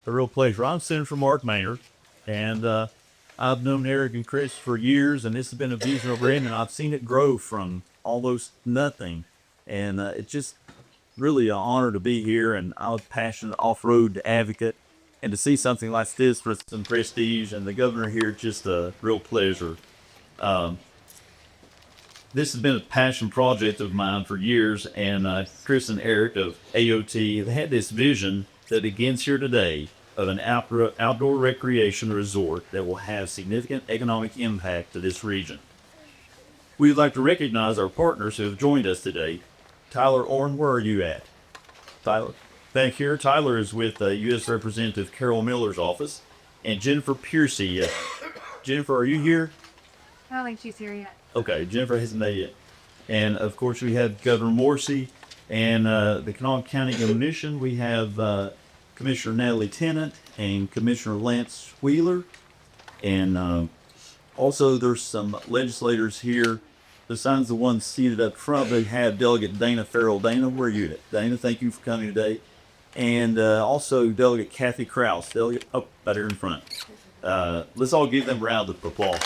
A real pleasure. I'm Senator Mark Maynard, and I've known Eric and Chris for years, and this has been a vision over him, and I've seen it grow from almost nothing. And it's just really an honor to be here, and I'm a passionate off-road advocate, and to see something like this with some prestige, and the governor here, just a real pleasure. Um, this has been a passion project of mine for years, and Chris and Eric of AOT have had this vision that begins here today of an outdoor recreation resort that will have significant economic impact to this region. We'd like to recognize our partners who have joined us today. Tyler Orn, where are you at? Tyler. Thank you. Tyler is with U.S. Representative Carol Miller's office, and Jennifer Piercy. Jennifer, are you here? I don't think she's here yet. Okay, Jennifer hasn't made it. And of course, we have Governor Morrisey and the Kanawha County Commission. We have Commissioner Natalie Tennant and Commissioner Lance Wheeler. And also, there's some legislators here. Besides the ones seated up front, they have Delegate Dana Farrell. Dana, where are you at? Dana, thank you for coming today. And also Delegate Kathy Krause. Delegate, right here in front. Let's all give them a round of applause.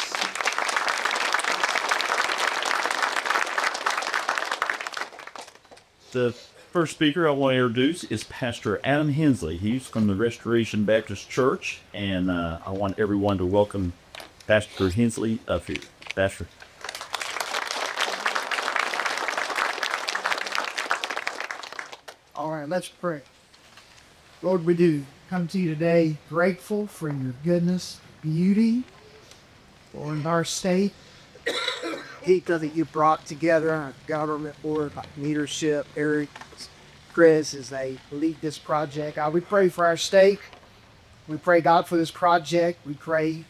The first speaker I want to introduce is Pastor Adam Hensley. He's from the Restoration Baptist Church, and I want everyone to welcome Pastor Hensley up here. Pastor. All right, let's pray. Lord, we do come to you today grateful for your goodness, beauty, Lord, in our state. People that you brought together, our government board, leadership, Eric, Chris, as they lead this project. God, we pray for our state. We pray, God, for this project. We pray,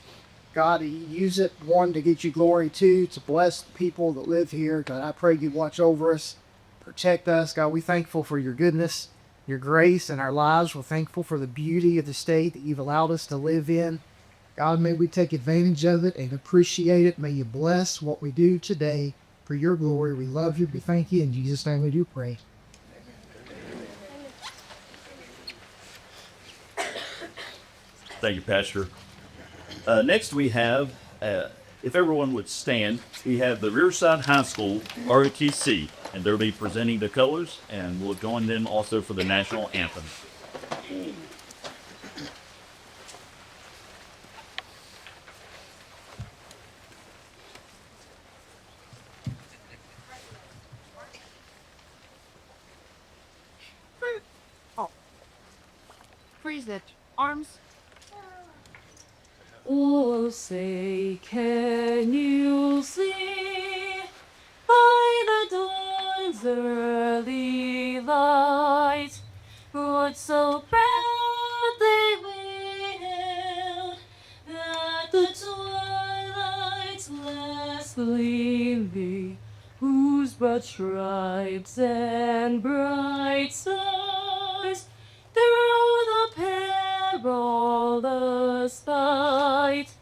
God, that you use it, one, to get you glory, two, to bless the people that live here. God, I pray you watch over us, protect us. God, we're thankful for your goodness, your grace in our lives. We're thankful for the beauty of the state that you've allowed us to live in. God, may we take advantage of it and appreciate it. May you bless what we do today for your glory. We love you. We thank you. In Jesus' name we do pray. Thank you, Pastor. Next we have, if everyone would stand, we have the Riverside High School ROTC, and they'll be presenting the colors, and we'll join them also for the national anthem. Freeze it. Arms. Oh, say, can you see by the dawn's early light what so proudly we hailed at the twilight's last gleaming, whose broad stripes and bright stars through the perilous fight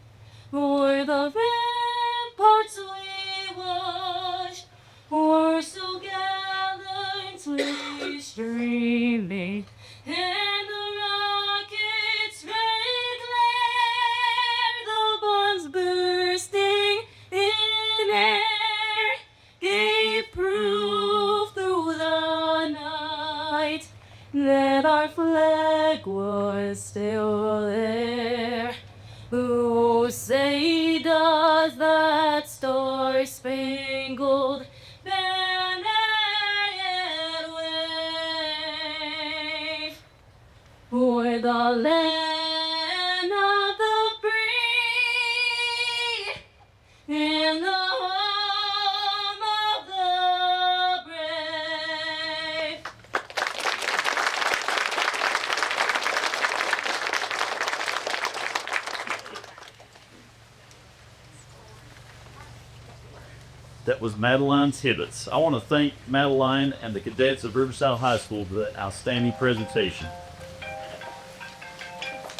o'er the ramparts we watched were so gallantly streaming, and the rocket's red glare, the bombs bursting in air, gave proof through the night that our flag was still there. Oh, say does that star-spangled banner yet wave o'er the land of the free and the home of the brave? That was Madeline's Hibbets. I want to thank Madeline and the cadets of Riverside High School for that outstanding presentation.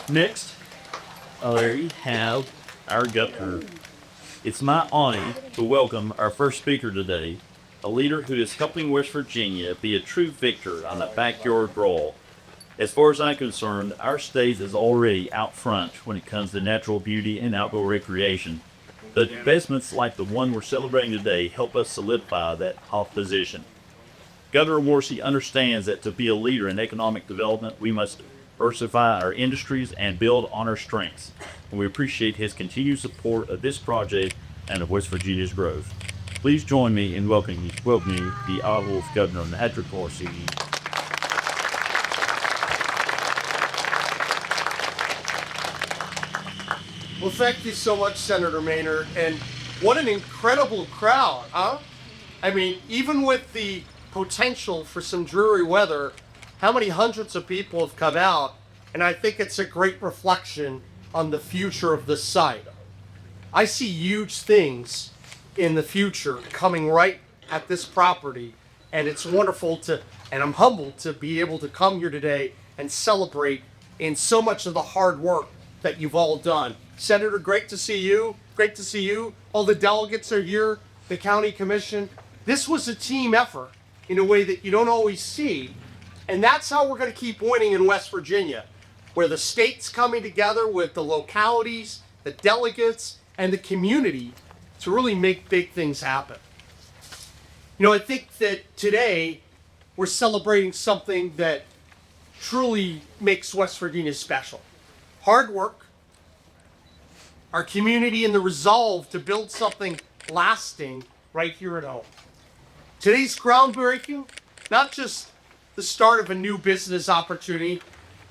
Next, there you have our governor. It's my honor to welcome our first speaker today, a leader who is helping West Virginia be a true victor on the backyard brawl. As far as I'm concerned, our state is already out front when it comes to natural beauty and outdoor recreation. But investments like the one we're celebrating today help us solidify that top position. Governor Morrisey understands that to be a leader in economic development, we must diversify our industries and build on our strengths. And we appreciate his continued support of this project and of West Virginia's growth. Please join me in welcoming the Honorable Governor Patrick Morrisey. Well, thank you so much, Senator Maynard. And what an incredible crowd, huh? I mean, even with the potential for some dreary weather, how many hundreds of people have come out? And I think it's a great reflection on the future of this site. I see huge things in the future coming right at this property. And it's wonderful and I'm humbled to be able to come here today and celebrate in so much of the hard work that you've all done. Senator, great to see you. Great to see you. All the delegates are here, the county commission. This was a team effort in a way that you don't always see. And that's how we're going to keep winning in West Virginia, where the state's coming together with the localities, the delegates, and the community to really make big things happen. You know, I think that today we're celebrating something that truly makes West Virginia special. Hard work, our community, and the resolve to build something lasting right here at home. Today's groundbreaking, not just the start of a new business opportunity,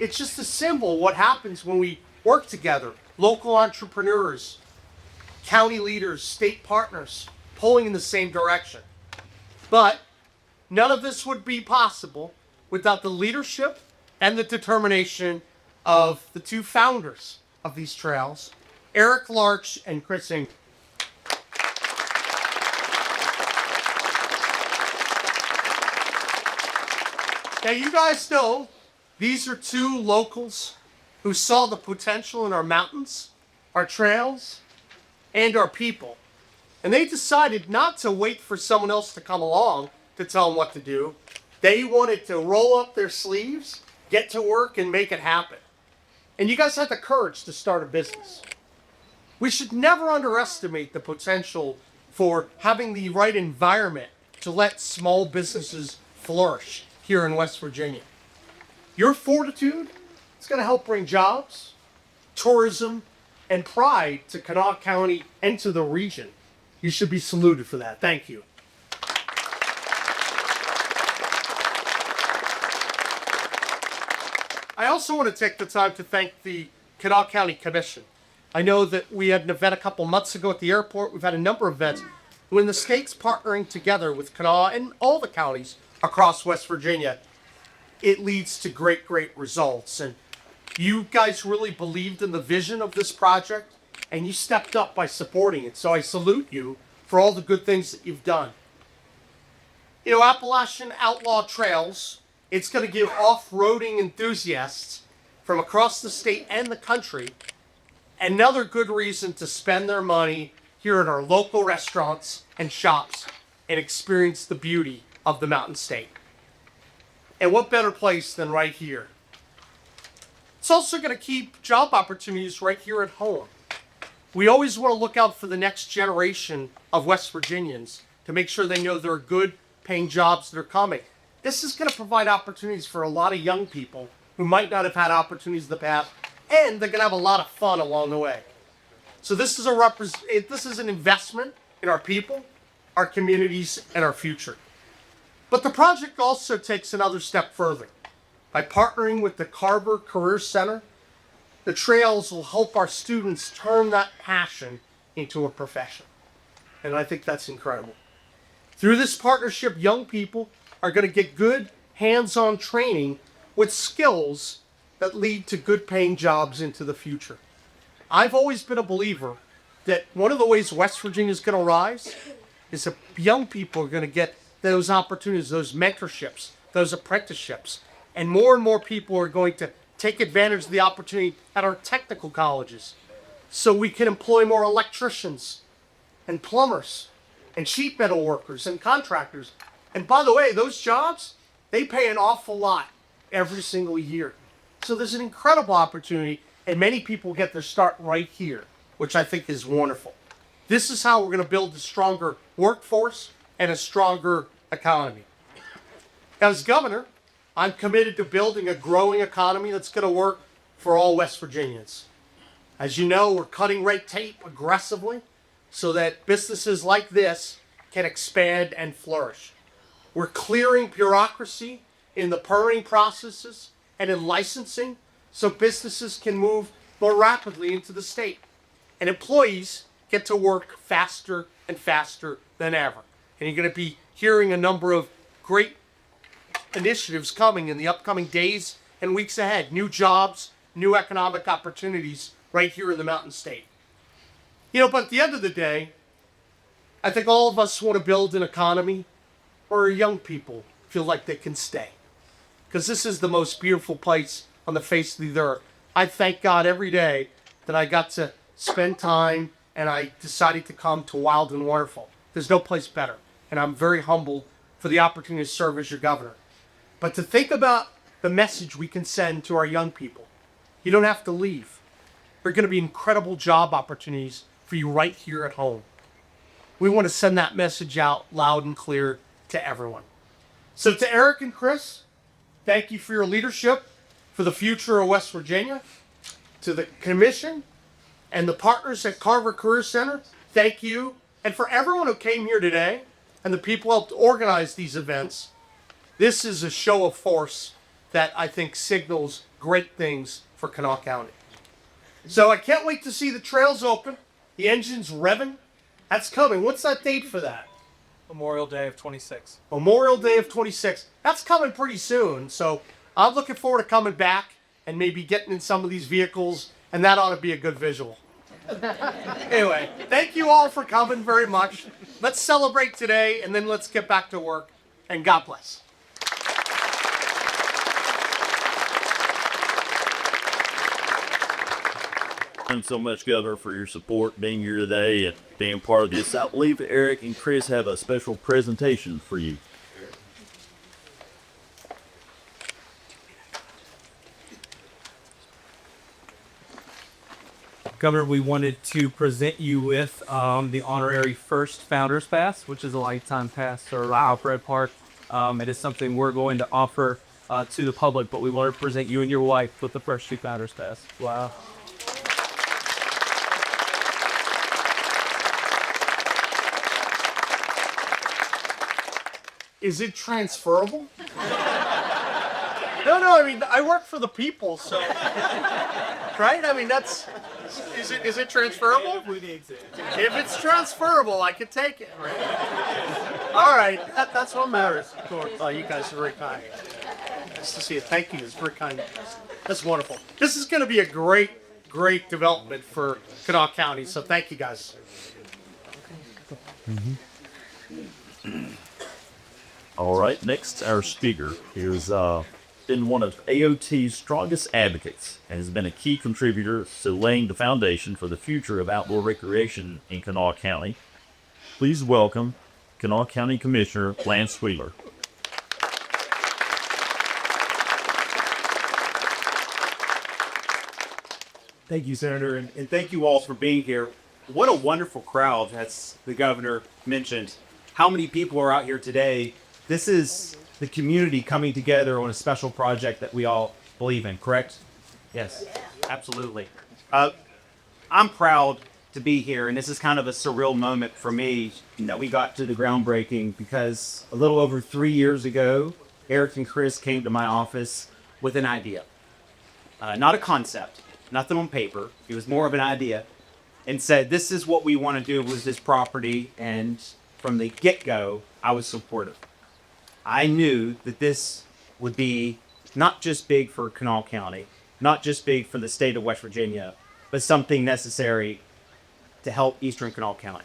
it's just a symbol of what happens when we work together. Local entrepreneurs, county leaders, state partners, pulling in the same direction. But none of this would be possible without the leadership and the determination of the two founders of these trails, Eric Larch and Chris Ingram. Now, you guys know these are two locals who saw the potential in our mountains, our trails, and our people. And they decided not to wait for someone else to come along to tell them what to do. They wanted to roll up their sleeves, get to work, and make it happen. And you guys had the courage to start a business. We should never underestimate the potential for having the right environment to let small businesses flourish here in West Virginia. Your fortitude is going to help bring jobs, tourism, and pride to Kanawha County and to the region. You should be saluted for that. Thank you. I also want to take the time to thank the Kanawha County Commission. I know that we had an event a couple months ago at the airport. We've had a number of events. When the state's partnering together with Kanawha and all the counties across West Virginia, it leads to great, great results. And you guys really believed in the vision of this project, and you stepped up by supporting it. So I salute you for all the good things that you've done. You know, Appalachian Outlaw Trails, it's going to give off-roading enthusiasts from across the state and the country another good reason to spend their money here at our local restaurants and shops and experience the beauty of the Mountain State. And what better place than right here? It's also going to keep job opportunities right here at home. We always want to look out for the next generation of West Virginians to make sure they know there are good paying jobs that are coming. This is going to provide opportunities for a lot of young people who might not have had opportunities in the past, and they're going to have a lot of fun along the way. So this is an investment in our people, our communities, and our future. But the project also takes another step further. By partnering with the Carver Career Center, the trails will help our students turn that passion into a profession. And I think that's incredible. Through this partnership, young people are going to get good hands-on training with skills that lead to good paying jobs into the future. I've always been a believer that one of the ways West Virginia is going to rise is that young people are going to get those opportunities, those mentorships, those apprenticeships. And more people are going to take advantage of the opportunity at our technical colleges so we can employ more electricians and plumbers and sheet metal workers and contractors. And by the way, those jobs, they pay an awful lot. every single year. So there's an incredible opportunity, and many people get their start right here, which I think is wonderful. This is how we're going to build a stronger workforce and a stronger economy. As governor, I'm committed to building a growing economy that's going to work for all West Virginians. As you know, we're cutting red tape aggressively so that businesses like this can expand and flourish. We're clearing bureaucracy in the permitting processes and in licensing so businesses can move more rapidly into the state. And employees get to work faster and faster than ever. And you're going to be hearing a number of great initiatives coming in the upcoming days and weeks ahead. New jobs, new economic opportunities right here in the Mountain State. But at the end of the day, I think all of us want to build an economy where young people feel like they can stay. Because this is the most beautiful place on the face of the earth. I thank God every day that I got to spend time and I decided to come to Wild and Wonderful. There's no place better. And I'm very humbled for the opportunity to serve as your governor. But to think about the message we can send to our young people. You don't have to leave. There are going to be incredible job opportunities for you right here at home. We want to send that message out loud and clear to everyone. So to Eric and Chris, thank you for your leadership for the future of West Virginia. To the commission and the partners at Carver Career Center, thank you. And for everyone who came here today and the people who helped organize these events, this is a show of force that I think signals great things for Kanawha County. So I can't wait to see the trails open, the engines revving. That's coming. What's that date for that? Memorial Day of 26. Memorial Day of 26. That's coming pretty soon. So I'm looking forward to coming back and maybe getting in some of these vehicles, and that ought to be a good visual. Anyway, thank you all for coming very much. Let's celebrate today, and then let's get back to work, and God bless. Thanks so much, Governor, for your support, being here today and being part of this. I believe Eric and Chris have a special presentation for you. Governor, we wanted to present you with the honorary First Founders Pass, which is a lifetime pass for Alfred Park. It is something we're going to offer to the public, but we want to present you and your wife with the First Two Founders Pass. Wow. Is it transferable? No, I mean, I work for the people, so. Right? I mean, is it transferable? If it's transferable, I can take it, right? All right, that's what matters. Oh, you guys are very kind. Nice to see you. Thank you. It's very kind. That's wonderful. This is going to be a great development for Kanawha County, so thank you guys. All right, next, our speaker is been one of AOT's strongest advocates and has been a key contributor to laying the foundation for the future of outdoor recreation in Kanawha County. Please welcome Kanawha County Commissioner Lance Wheeler. Thank you, Senator, and thank you all for being here. What a wonderful crowd, as the governor mentioned. How many people are out here today? This is the community coming together on a special project that we all believe in, correct? Yes, absolutely. I'm proud to be here, and this is kind of a surreal moment for me that we got to the groundbreaking, because a little over 3 years ago, Eric and Chris came to my office with an idea. Not a concept, nothing on paper. It was more of an idea, and said, this is what we want to do with this property. And from the get-go, I was supportive. I knew that this would be not just big for Kanawha County, not just big for the state of West Virginia, but something necessary to help Eastern Kanawha County.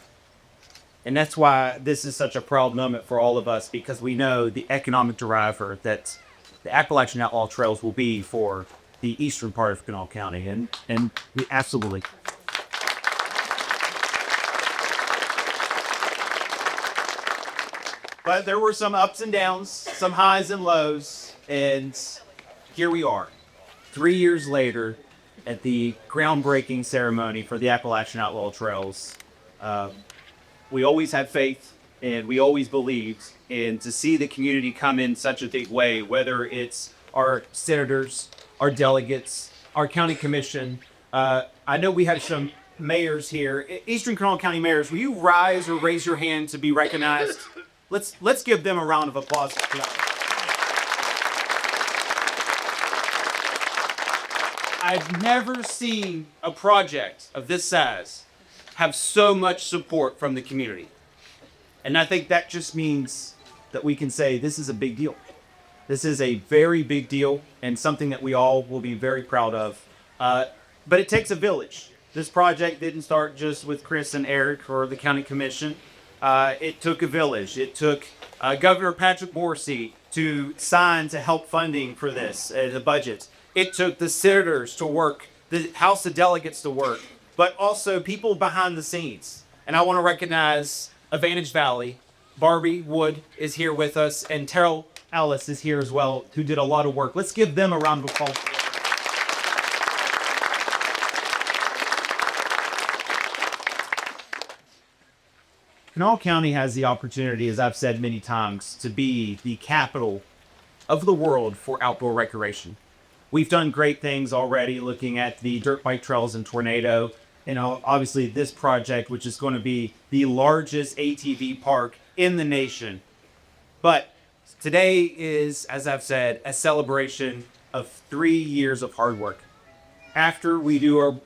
And that's why this is such a proud moment for all of us, because we know the economic driver that the Appalachian Outlaw Trails will be for the eastern part of Kanawha County. And we absolutely. But there were some ups and downs, some highs and lows, and here we are, 3 years later, at the groundbreaking ceremony for the Appalachian Outlaw Trails. We always had faith and we always believed, and to see the community come in such a big way, whether it's our senators, our delegates, our county commission. I know we have some mayors here. Eastern Kanawha County mayors, will you rise or raise your hand to be recognized? Let's give them a round of applause. I've never seen a project of this size have so much support from the community. And I think that just means that we can say this is a big deal. This is a very big deal and something that we all will be very proud of. But it takes a village. This project didn't start just with Chris and Eric or the county commission. It took a village. It took Governor Patrick Morrisey to sign to help funding for this, the budget. It took the senators to work, the House of Delegates to work, but also people behind the scenes. And I want to recognize Advantage Valley. Barbie Wood is here with us, and Terrell Ellis is here as well, who did a lot of work. Let's give them a round of applause. Kanawha County has the opportunity, as I've said many times, to be the capital of the world for outdoor recreation. We've done great things already looking at the dirt bike trails in Tornado, and obviously this project, which is going to be the largest ATV park in the nation. But today is, as I've said, a celebration of 3 years of hard work. After we do our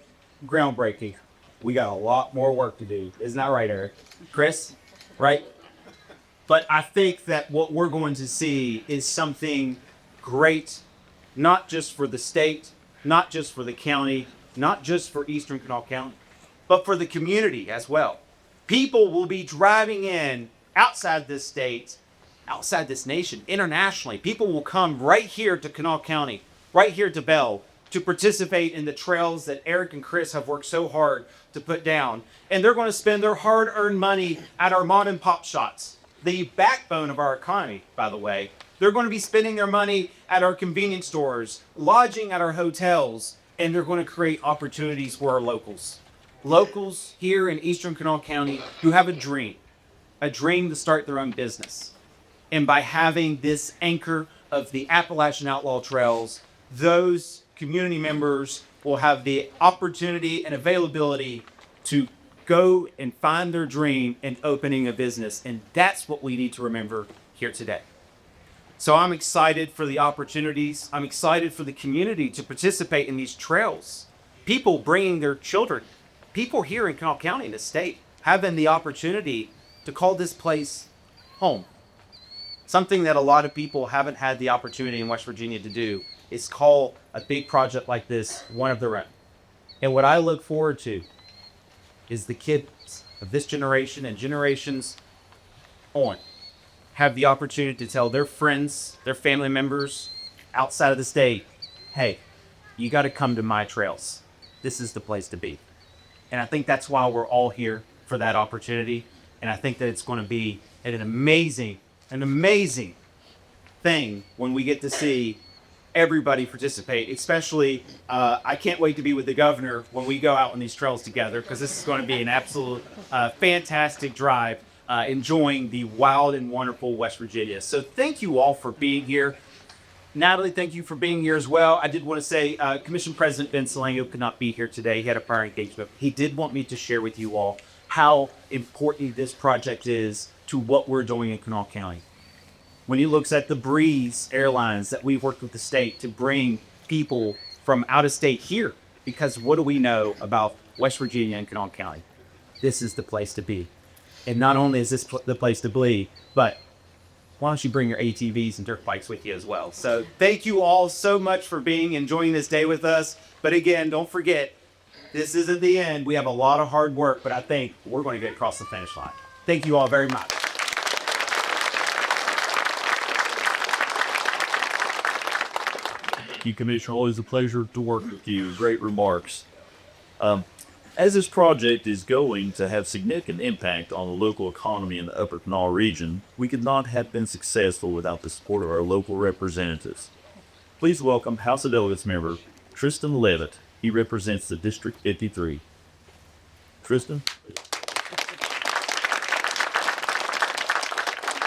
groundbreaking, we got a lot more work to do. Isn't that right, Eric? Chris? Right? But I think that what we're going to see is something great, not just for the state, not just for the county, not just for Eastern Kanawha County, but for the community as well. People will be driving in outside this state, outside this nation, internationally. People will come right here to Kanawha County, right here to Belle, to participate in the trails that Eric and Chris have worked so hard to put down. And they're going to spend their hard-earned money at our mom and pop shops, the backbone of our economy, by the way. They're going to be spending their money at our convenience stores, lodging at our hotels, and they're going to create opportunities for our locals. Locals here in Eastern Kanawha County who have a dream to start their own business. And by having this anchor of the Appalachian Outlaw Trails, those community members will have the opportunity and availability to go and find their dream in opening a business. And that's what we need to remember here today. So I'm excited for the opportunities. I'm excited for the community to participate in these trails. People bringing their children, people here in Kanawha County in the state, having the opportunity to call this place home. Something that a lot of people haven't had the opportunity in West Virginia to do is call a big project like this one of their own. And what I look forward to is the kids of this generation and generations on have the opportunity to tell their friends, their family members outside of the state, hey, you got to come to my trails. This is the place to be. And I think that's why we're all here, for that opportunity. And I think that it's going to be an amazing thing when we get to see everybody participate, especially I can't wait to be with the governor when we go out on these trails together, because this is going to be an absolute fantastic drive, enjoying the wild and wonderful West Virginia. So thank you all for being here. Natalie, thank you for being here as well. I did want to say Commission President Ben Salango could not be here today. He had a prior engagement. He did want me to share with you all how important this project is to what we're doing in Kanawha County. When he looks at the Breeze Airlines that we've worked with the state to bring people from out of state here, because what do we know about West Virginia and Kanawha County? This is the place to be. And not only is this the place to be, but why don't you bring your ATVs and dirt bikes with you as well? So thank you all so much for enjoying this day with us. But again, don't forget, this isn't the end. We have a lot of hard work, but I think we're going to get across the finish line. Thank you all very much. Thank you, Commissioner. Always a pleasure to work with you. Great remarks. As this project is going to have significant impact on the local economy in the Upper Kanawha region, we could not have been successful without the support of our local representatives. Please welcome House of Delegates member Tristan Levitt. He represents the District 53. Tristan?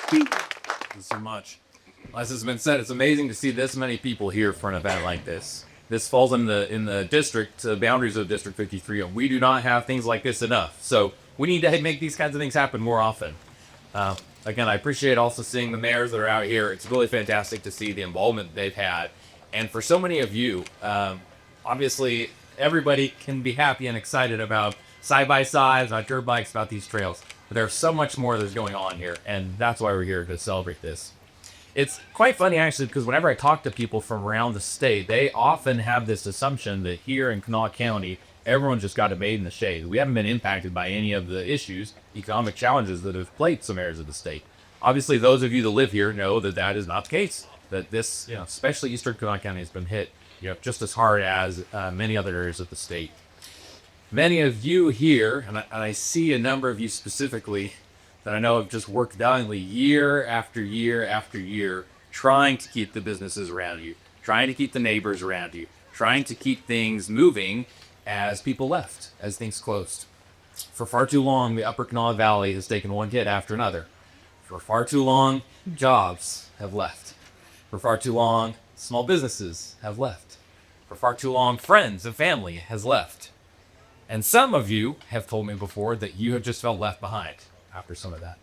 Thank you so much. As has been said, it's amazing to see this many people here for an event like this. This falls in the district boundaries of District 53, and we do not have things like this enough. So we need to make these kinds of things happen more often. Again, I appreciate also seeing the mayors that are out here. It's really fantastic to see the involvement they've had. And for so many of you, obviously everybody can be happy and excited about side-by-sides, about dirt bikes, about these trails. But there's so much more that's going on here, and that's why we're here to celebrate this. It's quite funny, actually, because whenever I talk to people from around the state, they often have this assumption that here in Kanawha County, everyone just got a made in the shade. We haven't been impacted by any of the issues, economic challenges that have plagued some areas of the state. Obviously, those of you that live here know that that is not the case. That this, especially Eastern Kanawha County, has been hit, just as hard as many other areas of the state. Many of you here, and I see a number of you specifically, that I know have just worked valiantly year after year after year, trying to keep the businesses around you, trying to keep the neighbors around you, trying to keep things moving as people left, as things closed. For far too long, the Upper Kanawha Valley has taken one hit after another. For far too long, jobs have left. For far too long, small businesses have left. For far too long, friends and family has left. And some of you have told me before that you have just felt left behind after some of that.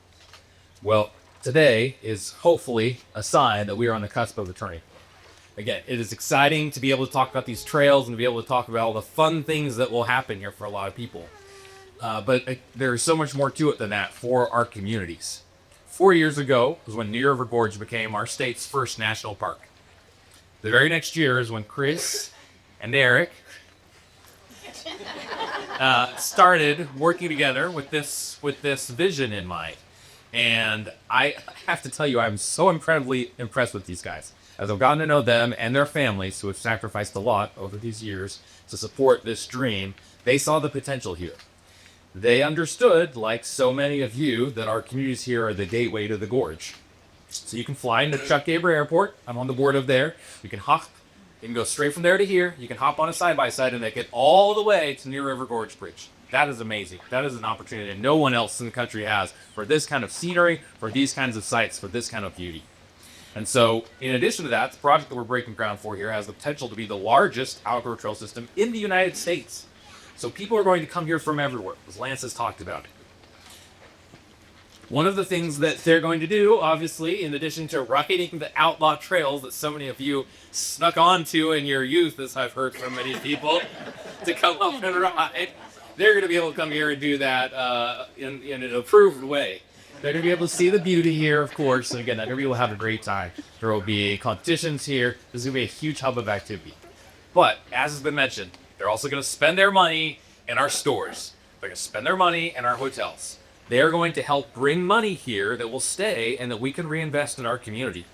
Well, today is hopefully a sign that we are on the cusp of a turning. Again, it is exciting to be able to talk about these trails and to be able to talk about all the fun things that will happen here for a lot of people. But there is so much more to it than that for our communities. 4 years ago was when New River Gorge became our state's first national park. The very next year is when Chris and Eric started working together with this vision in mind. And I have to tell you, I'm so incredibly impressed with these guys. As I've gotten to know them and their families who have sacrificed a lot over these years to support this dream, they saw the potential here. They understood, like so many of you, that our communities here are the gateway to the gorge. So you can fly into Chuck Gaber Airport. I'm on the board of there. You can hop. You can go straight from there to here. You can hop on a side-by-side and make it all the way to New River Gorge Bridge. That is amazing. That is an opportunity that no one else in the country has for this kind of scenery, for these kinds of sites, for this kind of beauty. And so, in addition to that, the project that we're breaking ground for here has the potential to be the largest outdoor trail system in the United States. So people are going to come here from everywhere, as Lance has talked about. One of the things that they're going to do, obviously, in addition to riding the outlaw trails that so many of you snuck onto in your youth, as I've heard from many people, to come up and ride, they're going to be able to come here and do that in an approved way. They're going to be able to see the beauty here, of course, and again, everybody will have a great time. There will be competitions here. This is going to be a huge hub of activity. But, as has been mentioned, they're also going to spend their money in our stores. They're going to spend their money in our hotels. They are going to help bring money here that will stay and that we can reinvest in our community.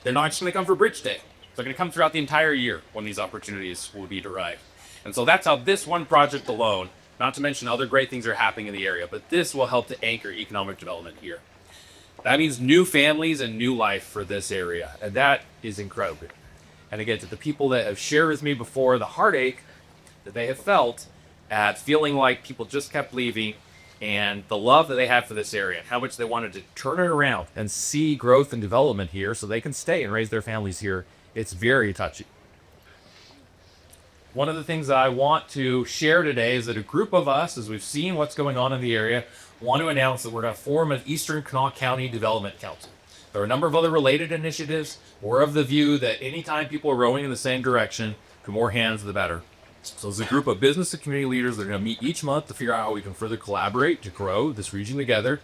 They're not just going to come for Bridge Day. They're going to come throughout the entire year when these opportunities will be derived. And so that's how this one project alone, not to mention other great things are happening in the area, but this will help to anchor economic development here. That means new families and new life for this area, and that is incredible. And again, to the people that have shared with me before the heartache that they have felt at feeling like people just kept leaving, and the love that they have for this area, and how much they wanted to turn it around and see growth and development here so they can stay and raise their families here, it's very touching. One of the things that I want to share today is that a group of us, as we've seen what's going on in the area, want to announce that we're going to form an Eastern Kanawha County Development Council. There are a number of other related initiatives. We're of the view that anytime people are rowing in the same direction, the more hands, the better. So there's a group of business and community leaders that are going to meet each month to figure out how we can further collaborate to grow this region together.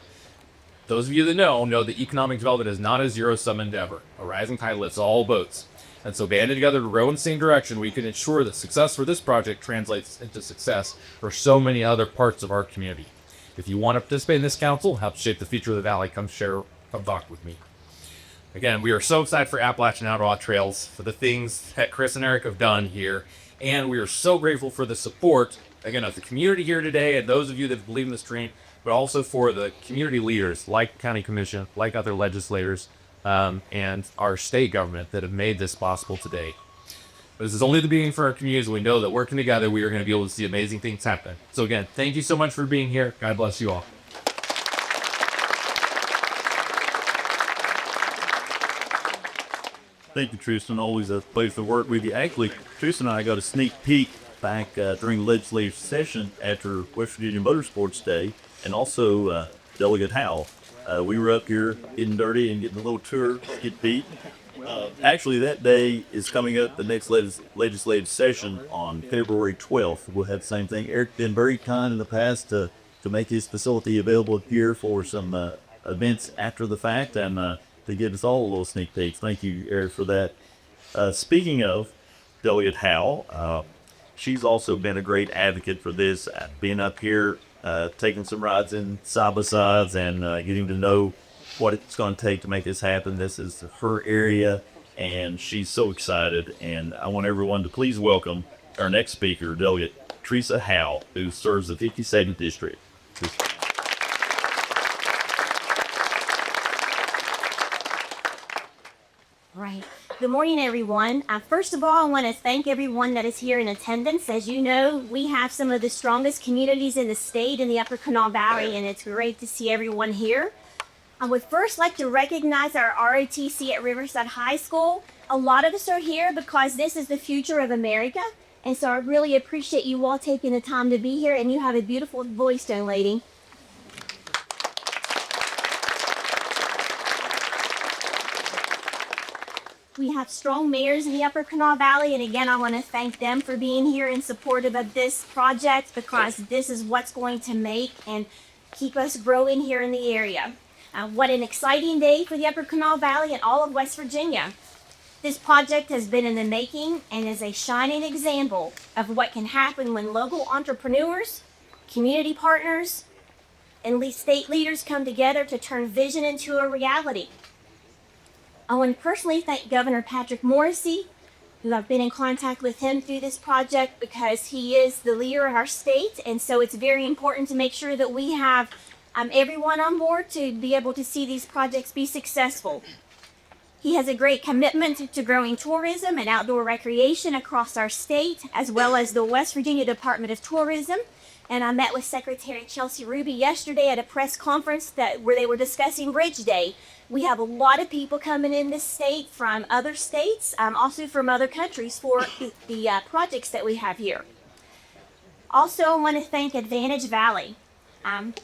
Those of you that know that economic development is not a zero-sum endeavor. A rising tide lifts all boats. And so banding together to row in the same direction, we can ensure that success for this project translates into success for so many other parts of our community. If you want to participate in this council, help shape the future of the valley, come talk with me. Again, we are so excited for Appalachian Outlaw Trails, for the things that Chris and Eric have done here. And we are so grateful for the support, again, of the community here today and those of you that believe in this dream, but also for the community leaders like County Commission, like other legislators, and our state government that have made this possible today. But this is only the beginning for our communities. We know that working together, we are going to be able to see amazing things happen. So again, thank you so much for being here. God bless you all. Thank you, Tristan. Always a pleasure to work with you. Actually, Tristan and I got a sneak peek back during the legislative session after West Virginia Motorsports Day, and also Delegate Howell. We were up here getting dirty and getting a little tour, get beat. Actually, that day is coming up, the next legislative session on February 12th. We'll have the same thing. Eric's been very kind in the past to make his facility available here for some events after the fact, and to give us all a little sneak peek. Thank you, Eric, for that. Speaking of Delegate Howell, she's also been a great advocate for this, being up here, taking some rides in side-by-sides and getting to know what it's going to take to make this happen. This is her area, and she's so excited. And I want everyone to please welcome our next speaker, Delegate Teresa Howell, who serves the 52nd District. Right. Good morning, everyone. First of all, I want to thank everyone that is here in attendance. As you know, we have some of the strongest communities in the state in the Upper Kanawha Valley, and it's great to see everyone here. I would first like to recognize our ROTC at Riverside High School. A lot of us are here because this is the future of America, and so I really appreciate you all taking the time to be here, and you have a beautiful voice, young lady. We have strong mayors in the Upper Kanawha Valley, and again, I want to thank them for being here in support of this project, because this is what's going to make and keep us growing here in the area. What an exciting day for the Upper Kanawha Valley and all of West Virginia. This project has been in the making and is a shining example of what can happen when local entrepreneurs, community partners, and state leaders come together to turn vision into a reality. I want to personally thank Governor Patrick Morrisey, who I've been in contact with him through this project, because he is the leader of our state, and so it's very important to make sure that we have everyone on board to be able to see these projects be successful. He has a great commitment to growing tourism and outdoor recreation across our state, as well as the West Virginia Department of Tourism. And I met with Secretary Chelsea Ruby yesterday at a press conference where they were discussing Bridge Day. We have a lot of people coming in this state from other states, also from other countries, for the projects that we have here. Also, I want to thank Advantage Valley.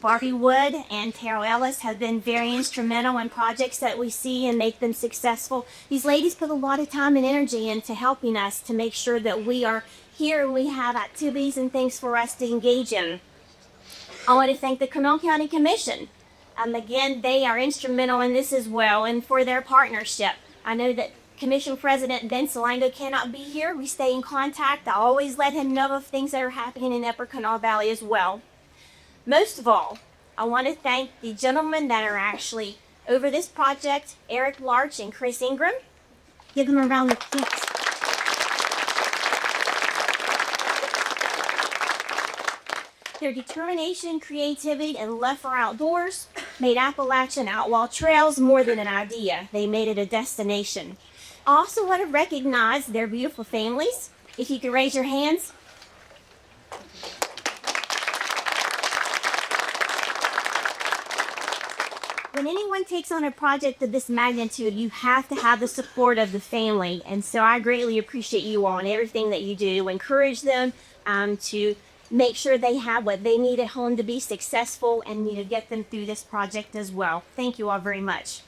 Barbie Wood and Terrell Ellis have been very instrumental in projects that we see and make them successful. These ladies put a lot of time and energy into helping us to make sure that we are here and we have activities and things for us to engage in. I want to thank the Kanawha County Commission. Again, they are instrumental in this as well, and for their partnership. I know that Commission President Ben Salando cannot be here. We stay in contact. I always let him know of things that are happening in Upper Kanawha Valley as well. Most of all, I want to thank the gentlemen that are actually over this project, Eric Larch and Chris Ingram. Give them a round of applause. Their determination, creativity, and love for outdoors made Appalachian Outlaw Trails more than an idea. They made it a destination. I also want to recognize their beautiful families. If you could raise your hands. When anyone takes on a project of this magnitude, you have to have the support of the family. And so I greatly appreciate you all and everything that you do to encourage them to make sure they have what they need at home to be successful and get them through this project as well. Thank you all very much.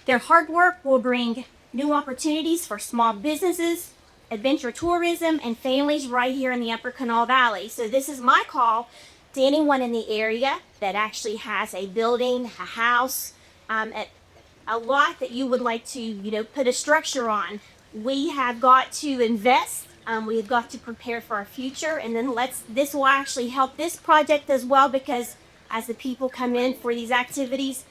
Their hard work will bring new opportunities for small businesses, adventure tourism, and families right here in the Upper Kanawha Valley. So this is my call to anyone in the area that actually has a building, a house, a lot that you would like to, put a structure on. We have got to invest. We've got to prepare for our future, and then this will actually help this project as well, because as the people come in for these activities,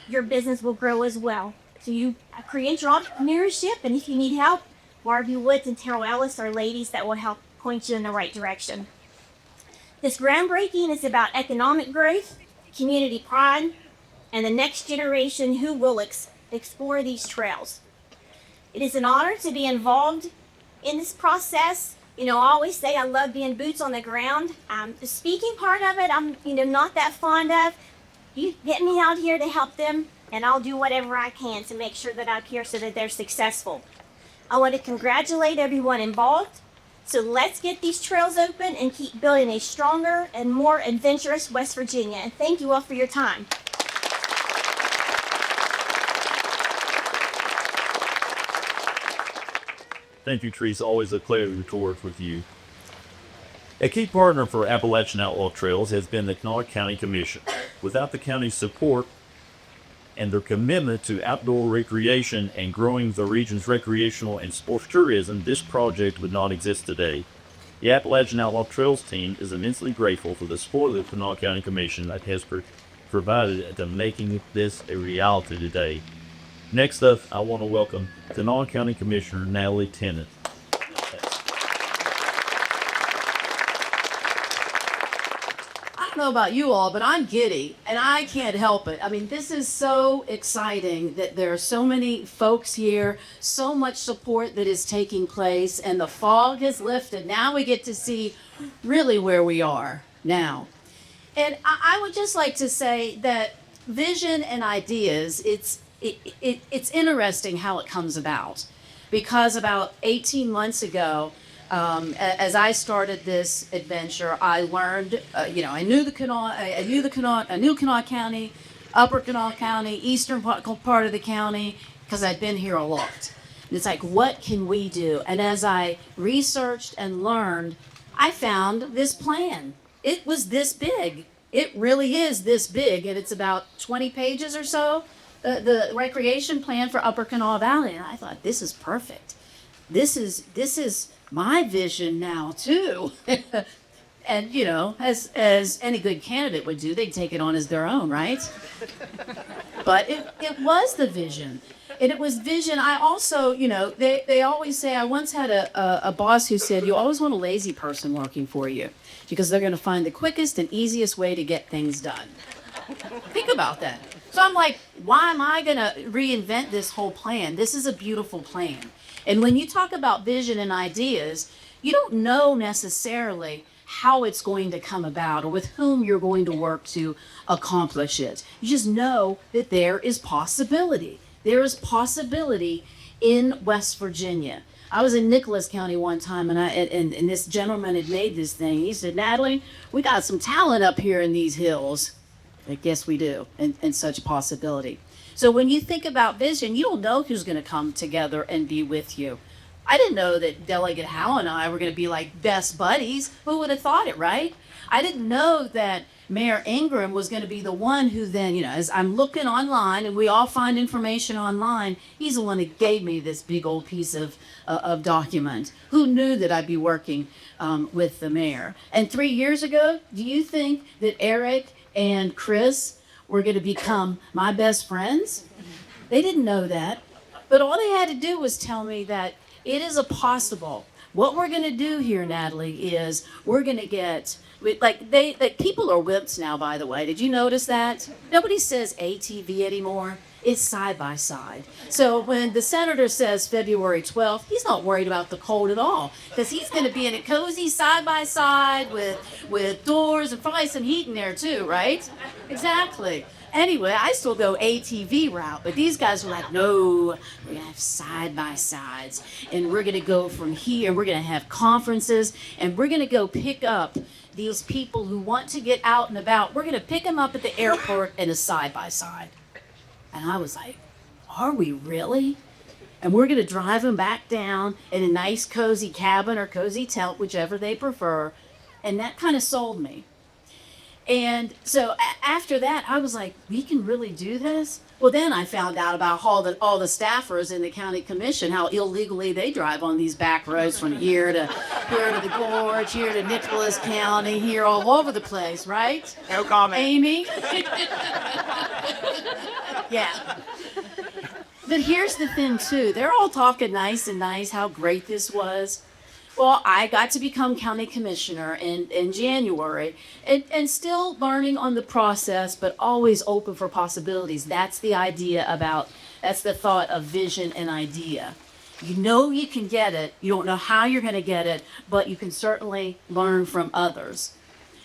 your business will grow as well. So you create your entrepreneurship, and if you need help, Barbie Woods and Terrell Ellis are ladies that will help point you in the right direction. This groundbreaking is about economic growth, community pride, and the next generation who will explore these trails. It is an honor to be involved in this process, I always say I love being boots on the ground. The speaking part of it, I'm, not that fond of. You get me out here to help them, and I'll do whatever I can to make sure that I'm here so that they're successful. I want to congratulate everyone involved. So let's get these trails open and keep building a stronger and more adventurous West Virginia. And thank you all for your time. Thank you, Teresa. Always a pleasure to work with you. A key partner for Appalachian Outlaw Trails has been the Kanawha County Commission. Without the county's support and their commitment to outdoor recreation and growing the region's recreational and sports tourism, this project would not exist today. The Appalachian Outlaw Trails team is immensely grateful for the support of the Kanawha County Commission that has provided to making this a reality today. Next up, I want to welcome Kanawha County Commissioner Natalie Tennant. I don't know about you all, but I'm giddy and I can't help it. I mean, this is so exciting that there are so many folks here, so much support that is taking place, and the fog has lifted. Now we get to see really where we are now. And I would just like to say that vision and ideas, it's interesting how it comes about, because about 18 months ago, as I started this adventure, I learned, I knew Kanawha County, Upper Kanawha County, eastern part of the county, because I'd been here a lot. And it's like, what can we do? And as I researched and learned, I found this plan. It was this big. It really is this big, and it's about 20 pages or so. The recreation plan for Upper Kanawha Valley, and I thought, this is perfect. This is my vision now too. And as any good candidate would do, they'd take it on as their own, right? But it was the vision. And it was vision. I also, they always say, I once had a boss who said, you always want a lazy person working for you, because they're going to find the quickest and easiest way to get things done. Think about that. So I'm like, why am I going to reinvent this whole plan? This is a beautiful plan. And when you talk about vision and ideas, you don't know necessarily how it's going to come about or with whom you're going to work to accomplish it. You just know that there is possibility. There is possibility in West Virginia. I was in Nicholas County one time, and this gentleman had made this thing. He said, Natalie, we got some talent up here in these hills. I guess we do, and such possibility. So when you think about vision, you don't know who's going to come together and be with you. I didn't know that Delegate Howe and I were going to be like best buddies. Who would have thought it, right? I didn't know that Mayor Ingram was going to be the one who then, as I'm looking online, and we all find information online, he's the one that gave me this big old piece of document. Who knew that I'd be working with the mayor? And 3 years ago, do you think that Eric and Chris were going to become my best friends? They didn't know that. But all they had to do was tell me that it is a possible. What we're going to do here, Natalie, is we're going to get, people are wimps now, by the way. Did you notice that? Nobody says ATV anymore. It's side by side. So when the senator says February 12th, he's not worried about the cold at all, because he's going to be in a cozy side by side with doors and probably some heat in there too, right? Exactly. Anyway, I still go ATV route, but these guys were like, no, we're going to have side by sides, and we're going to go from here, we're going to have conferences, and we're going to go pick up these people who want to get out and about. We're going to pick them up at the airport in a side by side. And I was like, are we really? And we're going to drive them back down in a nice cozy cabin or cozy tent, whichever they prefer. And that kind of sold me. And so after that, I was like, we can really do this? Well, then I found out about all the staffers in the county commission, how illegally they drive on these back roads from here to the gorge, here to Nicholas County, here all over the place, right? No comment. Amy? Yeah. But here's the thing, too. They're all talking nice how great this was. Well, I got to become county commissioner in January, and still learning on the process, but always open for possibilities. That's the idea that's the thought of vision and idea. You know you can get it. You don't know how you're going to get it, but you can certainly learn from others.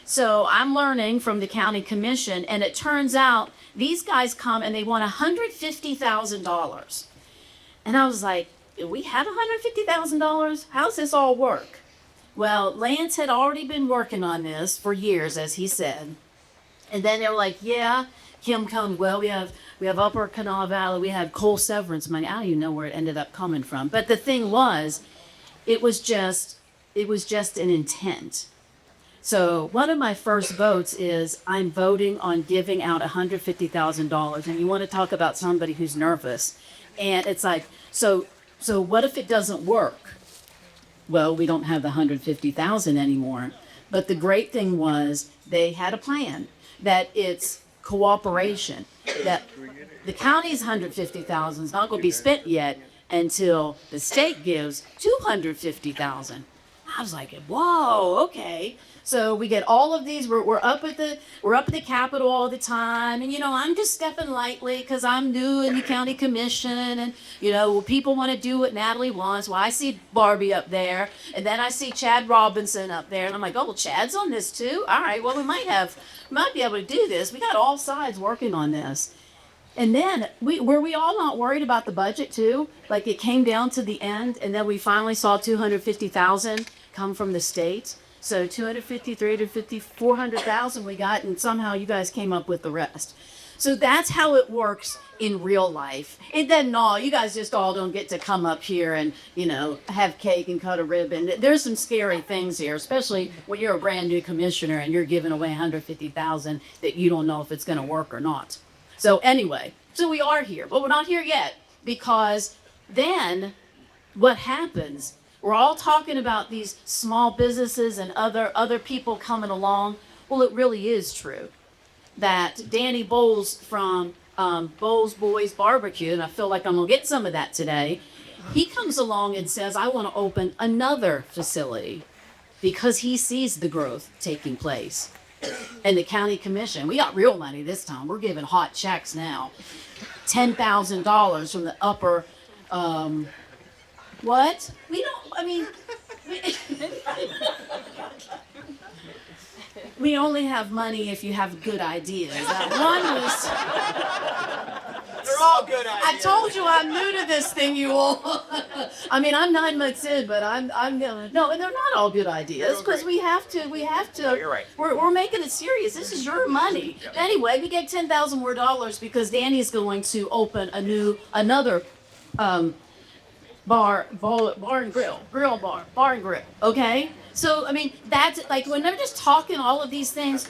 So I'm learning from the county commission, and it turns out these guys come and they want $150,000. And I was like, we have $150,000? How's this all work? Well, Lance had already been working on this for years, as he said. And then they were like, yeah, Kim comes, well, we have Upper Kanawha Valley, we had coal severance money. I don't even know where it ended up coming from. But the thing was, it was just an intent. So one of my first votes is I'm voting on giving out $150,000. And you want to talk about somebody who's nervous. And it's like, so what if it doesn't work? Well, we don't have the 150,000 anymore. But the great thing was they had a plan that it's cooperation, that the county's 150,000 is not going to be spent yet until the state gives 250,000. I was like, whoa, okay. So we get all of these. We're up at the Capitol all the time, and I'm just stepping lightly because I'm new in the county commission, and people want to do what Natalie wants. Well, I see Barbie up there, and then I see Chad Robinson up there, and I'm like, oh well, Chad's on this too. All right, well we might be able to do this. We got all sides working on this. And then were we all not worried about the budget too? Like it came down to the end, and then we finally saw 250,000 come from the state. So 250, 350, 400,000 we got, and somehow you guys came up with the rest. So that's how it works in real life. And then you guys just all don't get to come up here and, have cake and cut a ribbon. There's some scary things here, especially when you're a brand new commissioner and you're giving away 150,000 that you don't know if it's going to work or not. So anyway, we are here, but we're not here yet, because then what happens? We're all talking about these small businesses and other people coming along. Well, it really is true that Danny Bowles from Bowles Boys Barbecue, and I feel like I'm going to get some of that today, he comes along and says, I want to open another facility because he sees the growth taking place. And the county commission, we got real money this time. We're giving hot checks now. $10,000 from the upper, what? We only have money if you have good ideas. That one was... They're all good ideas. I told you I'm new to this thing, you all. I'm 9 months in, but I'm gonna... No, and they're not all good ideas, because we have to... No, you're right. We're making it serious. This is your money. Yep. Anyway, we get $10,000 more because Danny's going to open another bar and grill, okay? So, that's like, when they're just talking all of these things,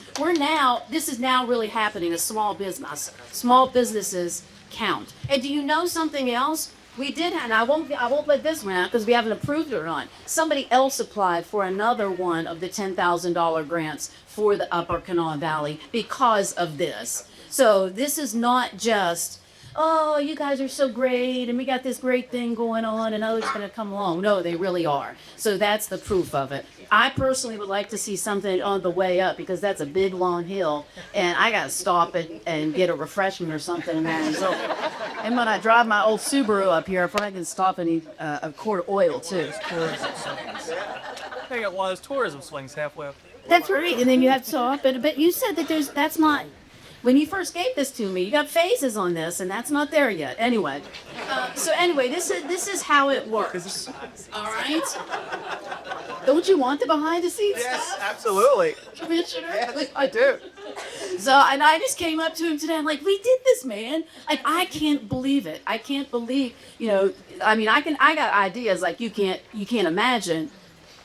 this is now really happening, a small business. Small businesses count. And do you know something else? We did, and I won't let this one out because we haven't approved it or not. Somebody else applied for another one of the $10,000 grants for the Upper Kanawha Valley because of this. So this is not just, oh, you guys are so great, and we got this great thing going on, and others are going to come along. No, they really are. So that's the proof of it. I personally would like to see something on the way up, because that's a big, long hill, and I got to stop and get a refreshment or something. And when I drive my old Subaru up here, I probably can stop and eat a quart of oil, too. They got one of those tourism swings halfway up. That's right, and then you have to stop. But you said that that's not... When you first gave this to me, you got phases on this, and that's not there yet. Anyway, this is how it works. All right. Don't you want the behind the scenes Yes, stuff, absolutely. Commissioner? Yes, I do. So, and I just came up to him today. I'm like, we did this, man. Like, I can't believe it. I can't believe. I got ideas like you can't imagine,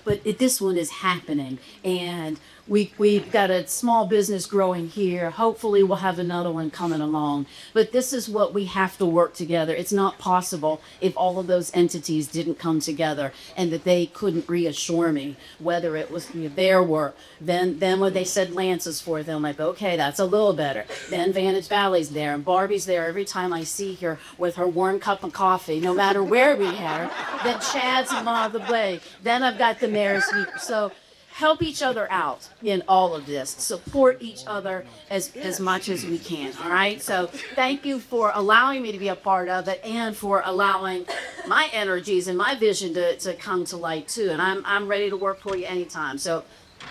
but this one is happening, and we've got a small business growing here. Hopefully we'll have another one coming along. But this is what we have to work together. It's not possible if all of those entities didn't come together and that they couldn't reassure me whether it was their work. Then when they said Lance's for them, I'm like, okay, that's a little better. Then Vantage Valley's there, and Barbie's there every time I see her with her warm cup of coffee, no matter where we had her. Then Chad's and Ma the Blake. Then I've got the mayor's here. So help each other out in all of this, support each other as much as we can. All right. So thank you for allowing me to be a part of it and for allowing my energies and my vision to come to light too. And I'm ready to work for you anytime. So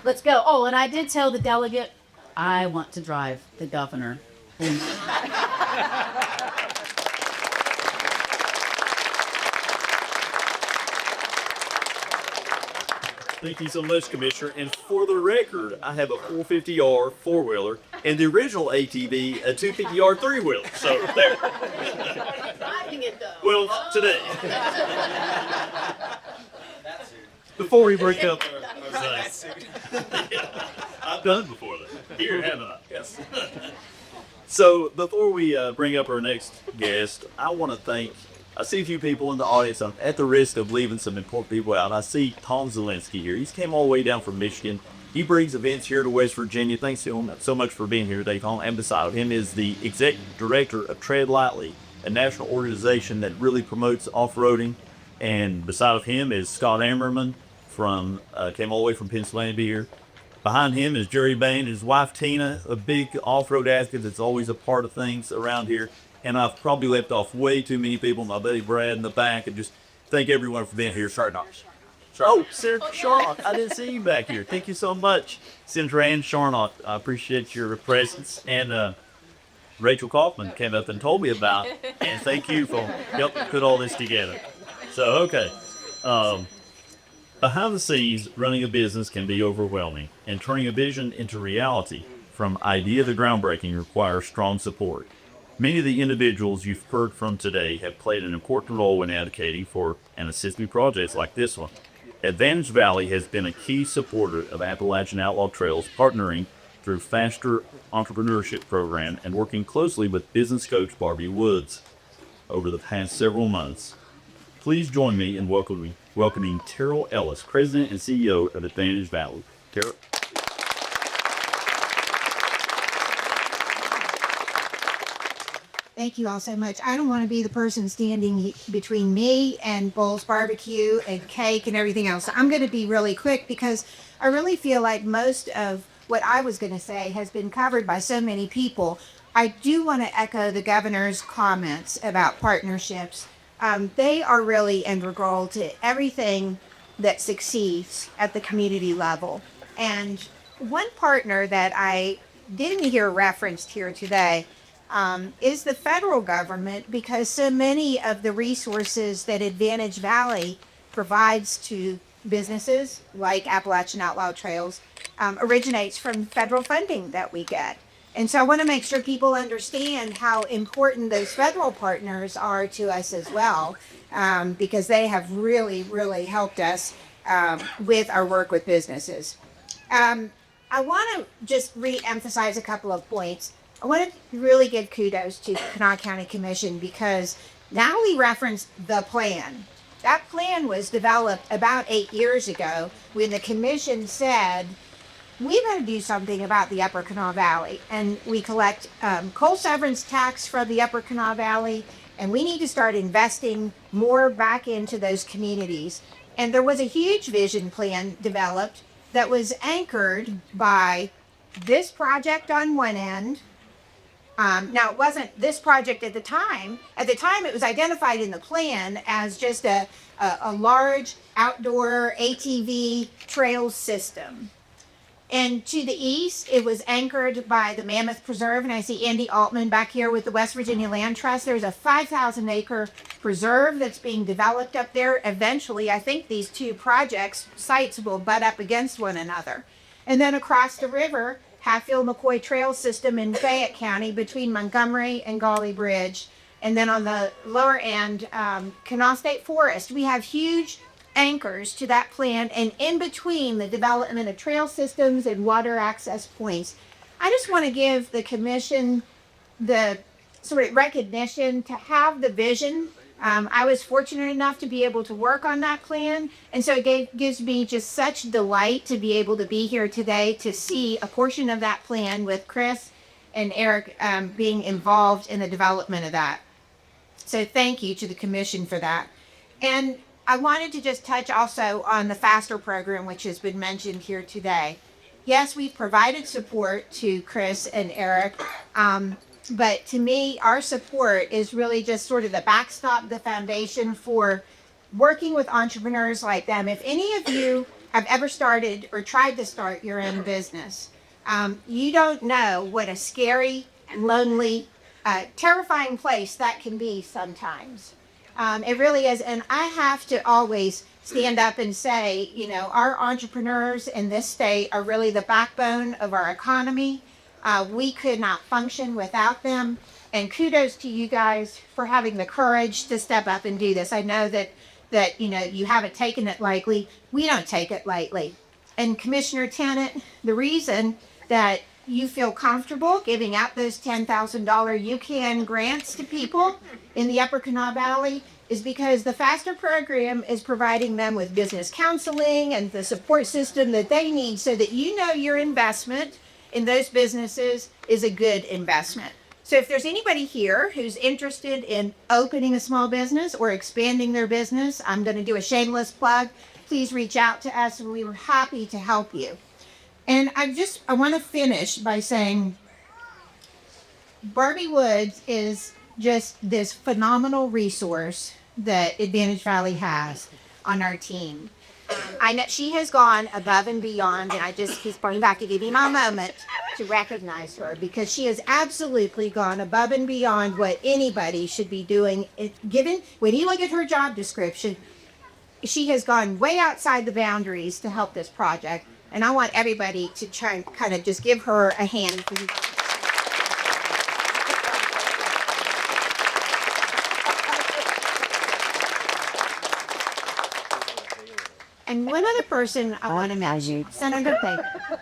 let's go. Oh, and I did tell the delegate I want to drive the governor. Thank you so much, Commissioner. And for the record, I have a 450R four-wheeler and the original ATV, a 250R three-wheeler. So there. Driving it though. Well, today. Before we break up, I've done it before that. Here, haven't I? Yes. So before we bring up our next guest, I want to thank. I see a few people in the audience. I'm at the risk of leaving some important people out. I see Tom Zielinski here. He's came all the way down from Michigan. He brings events here to West Virginia. Thanks to him so much for being here today, Tom. And beside him is the executive director of Tread Lightly, a national organization that really promotes off-roading. And beside of him is Scott Ammerman from came all the way from Pennsylvania to be here. Behind him is Jerry Bain and his wife Tina, a big off-road advocate that's always a part of things around here. And I've probably left off way too many people. My buddy Brad in the back, and just thank everyone for being here. Sorry, not. Oh, Senator Charnock, I didn't see you back here. Thank you so much, Senator Ann Charnock. I appreciate your presence. And Rachel Kaufman came up and told me about it. And thank you for helping put all this together. So, okay. Behind the scenes, running a business can be overwhelming, and turning a vision into reality from idea to groundbreaking requires strong support. Many of the individuals you've heard from today have played an important role in advocating for and assisting projects like this one. Advantage Valley has been a key supporter of Appalachian Outlaw Trails, partnering through Faster Entrepreneurship Program and working closely with business coach Barbie Woods over the past several months. Please join me in welcoming Terrell Ellis, President and CEO of Advantage Valley. Terrell. Thank you all so much. I don't want to be the person standing between me and Bull's Barbecue and cake and everything else. I'm going to be really quick because I really feel like most of what I was going to say has been covered by so many people. I do want to echo the governor's comments about partnerships. They are really integral to everything that succeeds at the community level. And one partner that I didn't hear referenced here today is the federal government, because so many of the resources that Advantage Valley provides to businesses like Appalachian Outlaw Trails originates from federal funding that we get. And so I want to make sure people understand how important those federal partners are to us as well, because they have really, really helped us with our work with businesses. I want to just re-emphasize a couple of points. I want to really give kudos to the Kanawha County Commission, because now we referenced the plan. That plan was developed about 8 years ago when the commission said, we got to do something about the Upper Kanawha Valley, and we collect coal severance tax from the Upper Kanawha Valley, and we need to start investing more back into those communities. And there was a huge vision plan developed that was anchored by this project on one end. Now, it wasn't this project at the time. At the time, it was identified in the plan as just a large outdoor ATV trail system. And to the east, it was anchored by the Mammoth Preserve. And I see Andy Altman back here with the West Virginia Land Trust. There's a 5,000-acre preserve that's being developed up there. Eventually, I think these two sites will butt up against one another. And then across the river, Hatfield-McCoy Trail System in Fayette County between Montgomery and Gauley Bridge. And then on the lower end, Kanawha State Forest. We have huge anchors to that plan, and in between the development of trail systems and water access points. I just want to give the commission the sort of recognition to have the vision. I was fortunate enough to be able to work on that plan, and so it gives me just such delight to be able to be here today to see a portion of that plan with Chris and Eric being involved in the development of that. So thank you to the commission for that. And I wanted to just touch also on the FASTER program, which has been mentioned here today. Yes, we've provided support to Chris and Eric, but to me, our support is really just sort of the backstop, the foundation for working with entrepreneurs like them. If any of you have ever started or tried to start your own business, you don't know what a scary, lonely, terrifying place that can be sometimes. It really is. And I have to always stand up and say, you know, our entrepreneurs in this state are really the backbone of our economy. We could not function without them. And kudos to you guys for having the courage to step up and do this. I know that you know, you haven't taken it lightly. We don't take it lightly. And Commissioner Tennant, the reason that you feel comfortable giving out those $10,000 UCAN grants to people in the Upper Kanawha Valley is because the FASTER program is providing them with business counseling and the support system that they need so that you know your investment in those businesses is a good investment. So if there's anybody here who's interested in opening a small business or expanding their business, I'm going to do a shameless plug. Please reach out to us and we were happy to help you. And I want to finish by saying Barbie Woods is just this phenomenal resource that Advantage Valley has on our team. I know she has gone above and beyond, and I just keep going back to give you my moment to recognize her because she has absolutely gone above and beyond what anybody should be doing. Given when you look at her job description, she has gone way outside the boundaries to help this project, and I want everybody to try and kind of just give her a hand. And one other person I want to mention, Senator Baker.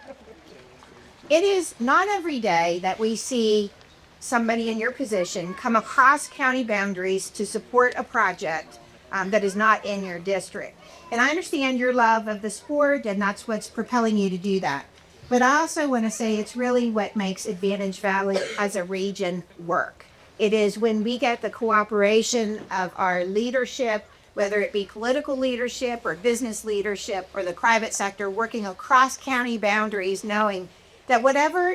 It is not every day that we see somebody in your position come across county boundaries to support a project that is not in your district. And I understand your love of the sport, and that's what's propelling you to do that. But I also want to say it's really what makes Advantage Valley as a region work. It is when we get the cooperation of our leadership, whether it be political leadership or business leadership or the private sector working across county boundaries, knowing that whatever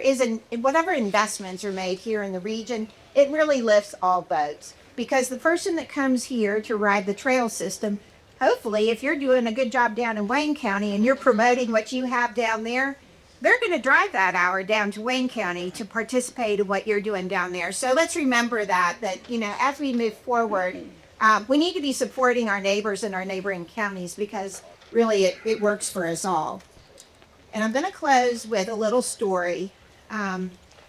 investments are made here in the region, it really lifts all boats. Because the person that comes here to ride the trail system, hopefully if you're doing a good job down in Wayne County and you're promoting what you have down there, they're going to drive that hour down to Wayne County to participate in what you're doing down there. So let's remember that you know, as we move forward, we need to be supporting our neighbors in our neighboring counties because really it works for us all. And I'm going to close with a little story.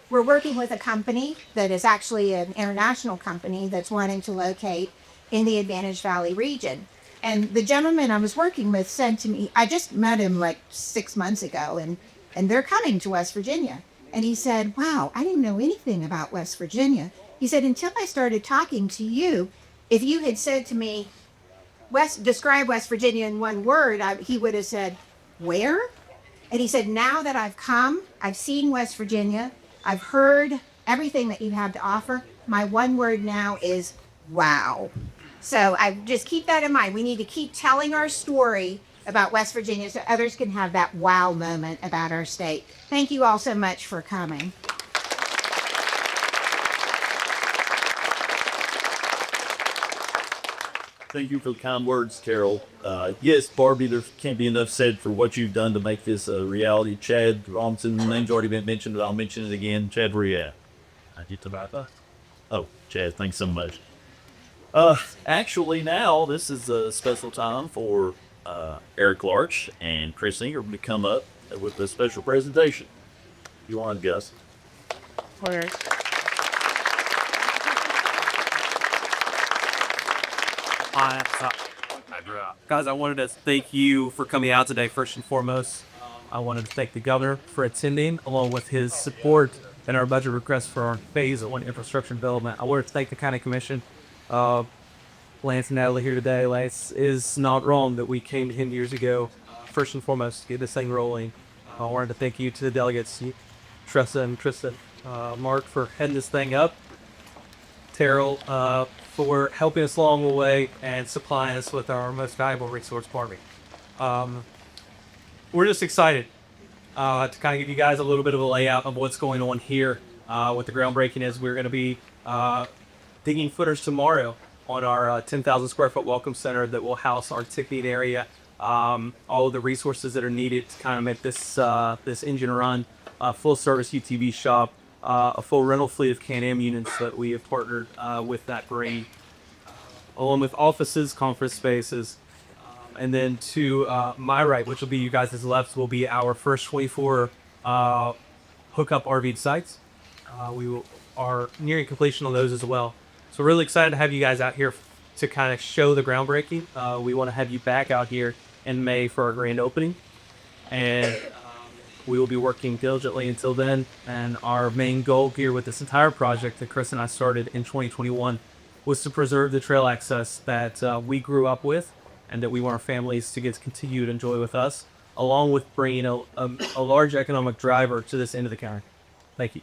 We're working with a company that is actually an international company that's wanting to locate in the Advantage Valley region. And the gentleman I was working with said to me, I just met him like 6 months ago, and they're coming to West Virginia. And he said, wow, I didn't know anything about West Virginia. He said, until I started talking to you, if you had said to me, describe West Virginia in one word, he would have said, where? And he said, now that I've come, I've seen West Virginia, I've heard everything that you have to offer, my one word now is wow. So I just keep that in mind. We need to keep telling our story about West Virginia so others can have that wow moment about our state. Thank you all so much for coming. Thank you for the kind words, Carol. Yes, Barbie, there can't be enough said for what you've done to make this a reality. Chad Robinson, the name's already been mentioned, but I'll mention it again. Chad, where you at? I get to about that. Oh, Chad, thanks so much. Actually, now this is a special time for Eric Larch and Chris Singer to come up with a special presentation. You want, Gus? Where? Guys, I wanted to thank you for coming out today, first and foremost. I wanted to thank the governor for attending, along with his support and our budget request for our Phase 1 infrastructure development. I wanted to thank the County Commission. Lance and Natalie here today. Lance is not wrong that we came to him years ago, first and foremost, to get this thing rolling. I wanted to thank you to the delegates, Tressa and Tristan, Mark, for heading this thing up. Terrell, for helping us along the way and supplying us with our most valuable resource, Barbie. We're just excited to kind of give you guys a little bit of a layout of what's going on here with the groundbreaking. Is we're going to be digging footers tomorrow on our 10,000 square foot welcome center that will house our ticketing area, all of the resources that are needed to kind of make this this engine run, full service UTV shop, a full rental fleet of Can-Am units that we have partnered with that grade, along with offices, conference spaces. And then to my right, which will be you guys' left, will be our first 24 hookup RV sites. We are nearing completion on those as well. So really excited to have you guys out here to kind of show the groundbreaking. We want to have you back out here in May for our grand opening. And we will be working diligently until then. And our main goal here with this entire project that Chris and I started in 2021 was to preserve the trail access that we grew up with and that we want our families to get to continue to enjoy with us, along with bringing a large economic driver to this end of the county. Thank you.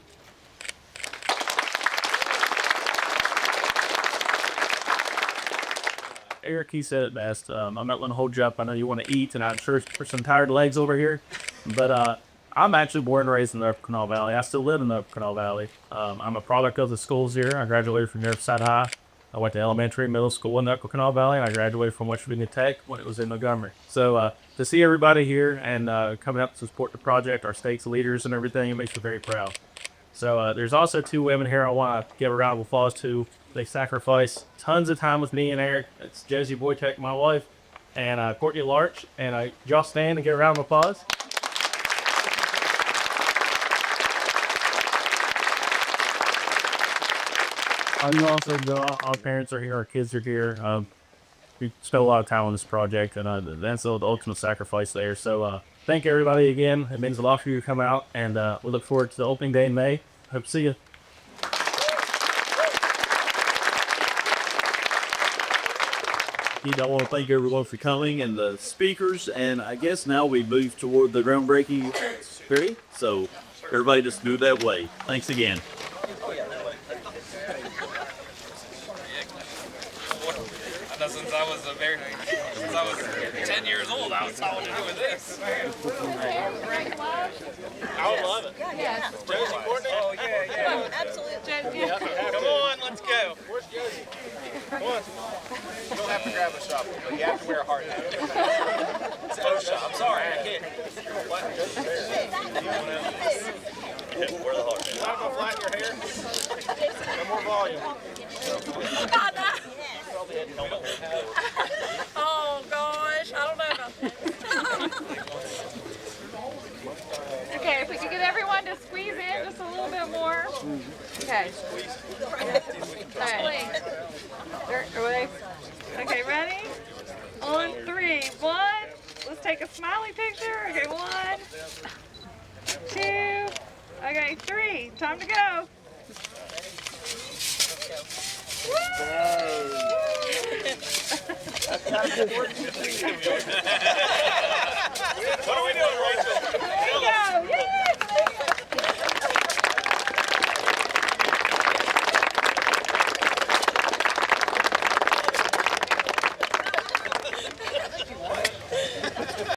Eric, he said it best. I'm not going to hold you up. I know you want to eat, and I'm sure for some tired legs over here. But I'm actually born and raised in the Upper Canal Valley. I still live in the Upper Canal Valley. I'm a product of the schools here. I graduated from Riverside High. I went to elementary, middle school in the Upper Canal Valley, and I graduated from West Virginia Tech when it was in Montgomery. So to see everybody here and coming up to support the project, our state's leaders and everything, it makes me very proud. So there's also 2 women here I want to give a round of applause to. They sacrifice tons of time with me and Eric. It's Josie Boytek, my wife, and Courtney Larch. And y'all stand and give a round of applause. Our parents are here, our kids are here. We spent a lot of time on this project, and that's the ultimate sacrifice there. So thank everybody again. It means a lot for you to come out, and we look forward to the opening day in May. Hope to see you. I want to thank everyone for coming and the speakers, and I guess now we move toward the groundbreaking period. So everybody just move that way. Thanks again. Since I was 10 years old, I was all to do with this. I would love it. Yes. Josie, Courtney? Oh, yeah. Absolutely. Yeah. Come on, let's go. Where's Josie? Come on. You don't have to grab a shop, but you have to wear a hard hat. It's OSHA. I'm sorry, I can't. What? Wear the hard hat. You want to go flatten your hair? No more volume. Oh gosh, I don't know about that. Okay, if we could get everyone to squeeze in just a little bit more. Okay. Alright. Okay, ready? On 3. 1. Let's take a smiley picture. Okay, 1, 2. Okay, 3. Time to go. What are we doing?